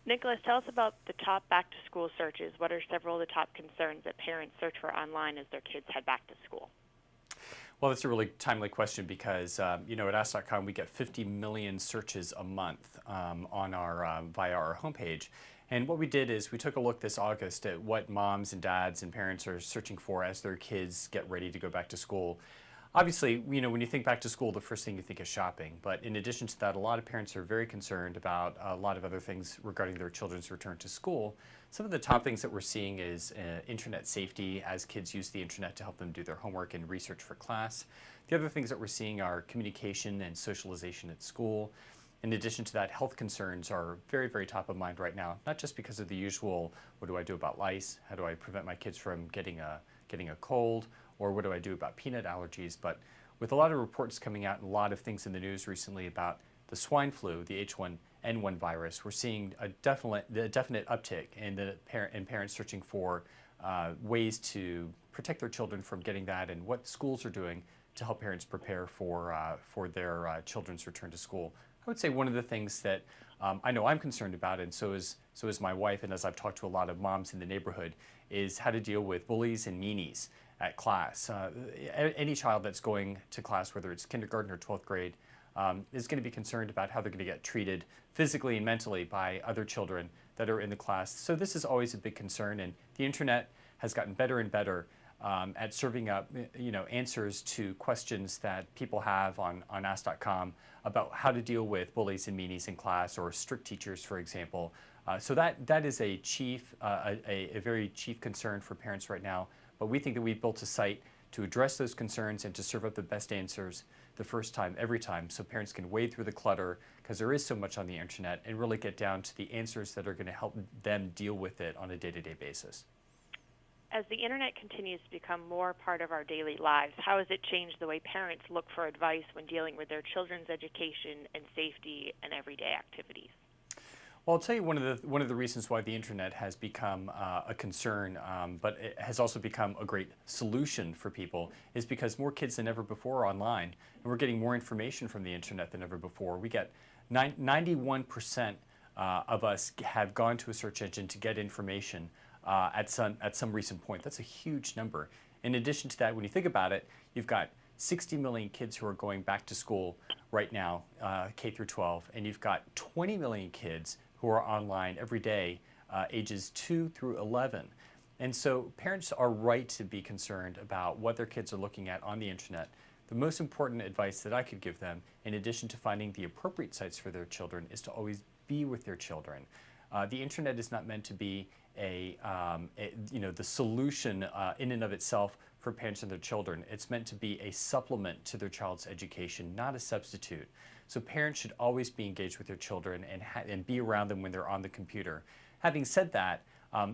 Nicholas, tell us about the top back-to-school searches. What are several of the top concerns that parents search for online as their kids head back to school? Well, that's a really timely question because, at Ask.com we get 50 million searches a month on our via our homepage. And what we did is we took a look this August at what moms and dads and parents are searching for as their kids get ready to go back to school. Obviously, when you think back to school, the first thing you think is shopping. But in addition to that, a lot of parents are very concerned about a lot of other things regarding their children's return to school. Some of the top things that we're seeing is internet safety as kids use the internet to help them do their homework and research for class. The other things that we're seeing are communication and socialization at school. In addition to that, health concerns are very, very top of mind right now, not just because of the usual, what do I do about lice? How do I prevent my kids from getting a cold? Or what do I do about peanut allergies? But with a lot of reports coming out and a lot of things in the news recently about the swine flu, the H1N1 virus, we're seeing a definite uptick in parents searching for ways to protect their children from getting that, and what schools are doing to help parents prepare for their children's return to school. I would say one of the things that I know I'm concerned about, and so is my wife, and as I've talked to a lot of moms in the neighborhood, is how to deal with bullies and meanies at class. Any child that's going to class, whether it's kindergarten or 12th grade, is going to be concerned about how they're going to get treated physically and mentally by other children that are in the class. So this is always a big concern, and the internet has gotten better and better at serving up answers to questions that people have on Ask.com about how to deal with bullies and meanies in class, or strict teachers, for example. So that is a very chief concern for parents right now. But we think that we've built a site to address those concerns and to serve up the best answers the first time, every time, so parents can wade through the clutter, because there is so much on the internet, and really get down to the answers that are going to help them deal with it on a day-to-day basis. As the internet continues to become more part of our daily lives, how has it changed the way parents look for advice when dealing with their children's education and safety and everyday activities? Well, I'll tell you one of the reasons why the internet has become a concern, but it has also become a great solution for people, is because more kids than ever before are online, and we're getting more information from the internet than ever before. We get 91% of us have gone to a search engine to get information at some recent point. That's a huge number. In addition to that, when you think about it, you've got 60 million kids who are going back to school right now, K through 12, and you've got 20 million kids who are online every day, ages 2 through 11. And so parents are right to be concerned about what their kids are looking at on the internet. The most important advice that I could give them, in addition to finding the appropriate sites for their children, is to always be with their children. The internet is not meant to be the solution in and of itself for parents and their children. It's meant to be a supplement to their child's education, not a substitute. So parents should always be engaged with their children and be around them when they're on the computer. Having said that,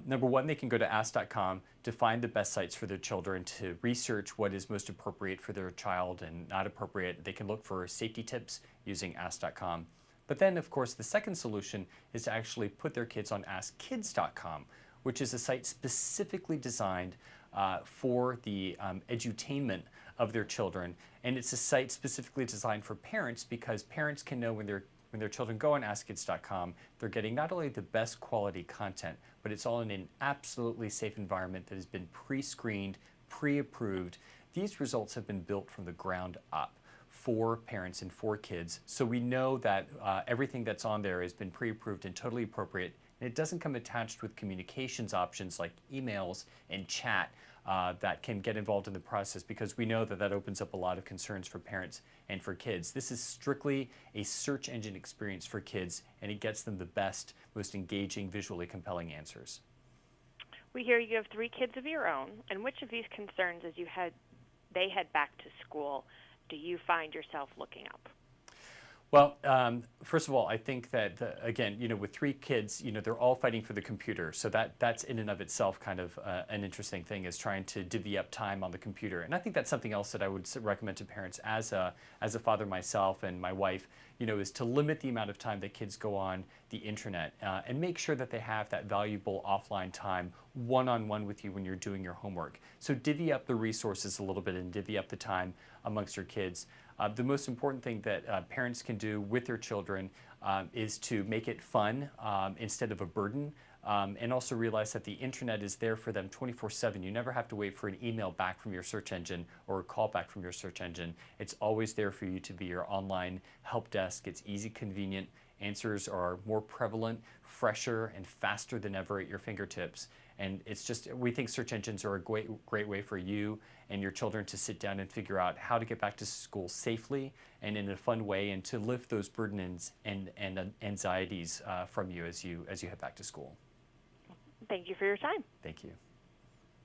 number one, they can go to Ask.com to find the best sites for their children, to research what is most appropriate for their child and not appropriate. They can look for safety tips using Ask.com. But then, of course, the second solution is to actually put their kids on AskKids.com, which is a site specifically designed for the edutainment of their children. And it's a site specifically designed for parents, because parents can know when their children go on AskKids.com, they're getting not only the best quality content, but it's all in an absolutely safe environment that has been pre-screened, pre-approved. These results have been built from the ground up for parents and for kids. So we know that everything that's on there has been pre-approved and totally appropriate. And it doesn't come attached with communications options like emails and chat that can get involved in the process, because we know that that opens up a lot of concerns for parents and for kids. This is strictly a search engine experience for kids, and it gets them the best, most engaging, visually compelling answers. We hear you have 3 kids of your own, and which of these concerns, as they head back to school, do you find yourself looking up? Well, first of all, I think that, again, with 3 kids, they're all fighting for the computer. So that's in and of itself kind of an interesting thing, is trying to divvy up time on the computer. And I think that's something else that I would recommend to parents as a father myself and my wife, is to limit the amount of time that kids go on the internet and make sure that they have that valuable offline time one-on-one with you when you're doing your homework. So divvy up the resources a little bit and divvy up the time amongst your kids. The most important thing that parents can do with their children is to make it fun instead of a burden. And also realize that the internet is there for them 24/7. You never have to wait for an email back from your search engine or a call back from your search engine. It's always there for you to be your online help desk. It's easy, convenient. Answers are more prevalent, fresher, and faster than ever at your fingertips. And it's just, we think search engines are a great way for you and your children to sit down and figure out how to get back to school safely and in a fun way, and to lift those burdens and anxieties from you as you head back to school. Thank you for your time. Thank you.